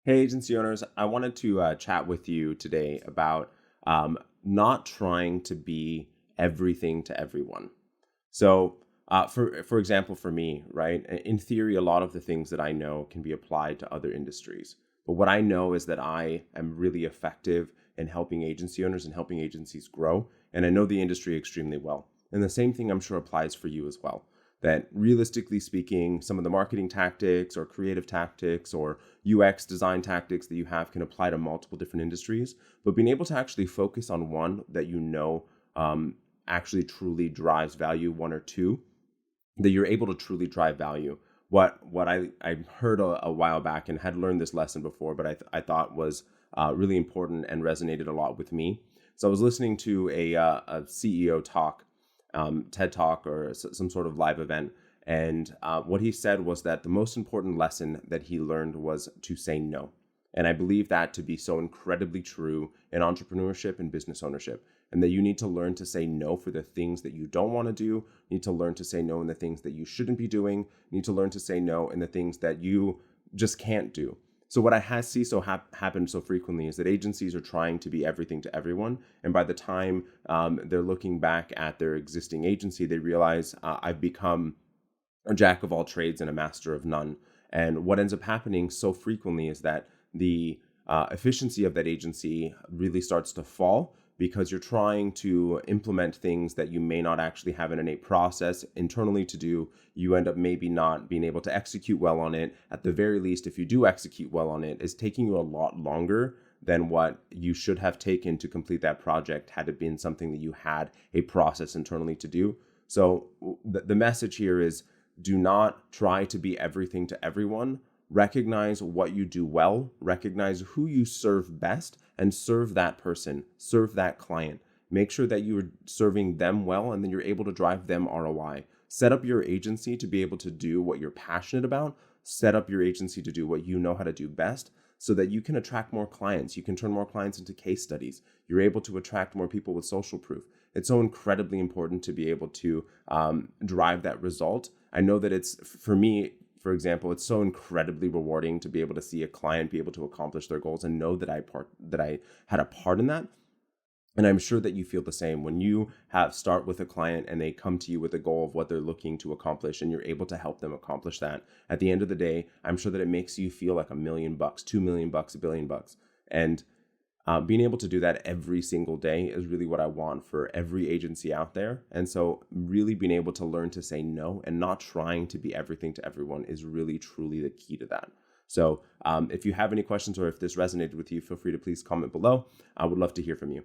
Hey, agency owners, I wanted to chat with you today about not trying to be everything to everyone. For example, for me, right, in theory, a lot of the things that I know can be applied to other industries. But what I know is that I am really effective in helping agency owners and helping agencies grow. And I know the industry extremely well. And the same thing I'm sure applies for you as well. That realistically speaking, some of the marketing tactics or creative tactics or UX design tactics that you have can apply to multiple different industries, but being able to actually focus on one that you know actually truly drives value, one or two, that you're able to truly drive value. What I heard a while back and had learned this lesson before, but I thought was really important and resonated a lot with me. So I was listening to a CEO talk, TED Talk or some sort of live event. And what he said was that the most important lesson that he learned was to say no. And I believe that to be so incredibly true in entrepreneurship and business ownership. And that you need to learn to say no for the things that you don't want to do. You need to learn to say no in the things that you shouldn't be doing. You need to learn to say no in the things that you just can't do. So what I see happen so frequently is that agencies are trying to be everything to everyone. And by the time they're looking back at their existing agency, they realize I've become a jack of all trades and a master of none. And what ends up happening so frequently is that the efficiency of that agency really starts to fall because you're trying to implement things that you may not actually have an innate process internally to do. You end up maybe not being able to execute well on it. At the very least, if you do execute well on it, it's taking you a lot longer than what you should have taken to complete that project had it been something that you had a process internally to do. So the message here is do not try to be everything to everyone. Recognize what you do well, recognize who you serve best, and serve that person, serve that client. Make sure that you're serving them well, and then you're able to drive them ROI. Set up your agency to be able to do what you're passionate about. Set up your agency to do what you know how to do best so that you can attract more clients. You can turn more clients into case studies. You're able to attract more people with social proof. It's so incredibly important to be able to drive that result. I know that it's, for me, for example, it's so incredibly rewarding to be able to see a client be able to accomplish their goals and know that I had a part in that. And I'm sure that you feel the same when you start with a client and they come to you with a goal of what they're looking to accomplish and you're able to help them accomplish that. At the end of the day, I'm sure that it makes you feel like $1 million, $2 million, $1 billion. And being able to do that every single day is really what I want for every agency out there. And so really being able to learn to say no and not trying to be everything to everyone is really, truly the key to that. So if you have any questions or if this resonated with you, feel free to please comment below. I would love to hear from you.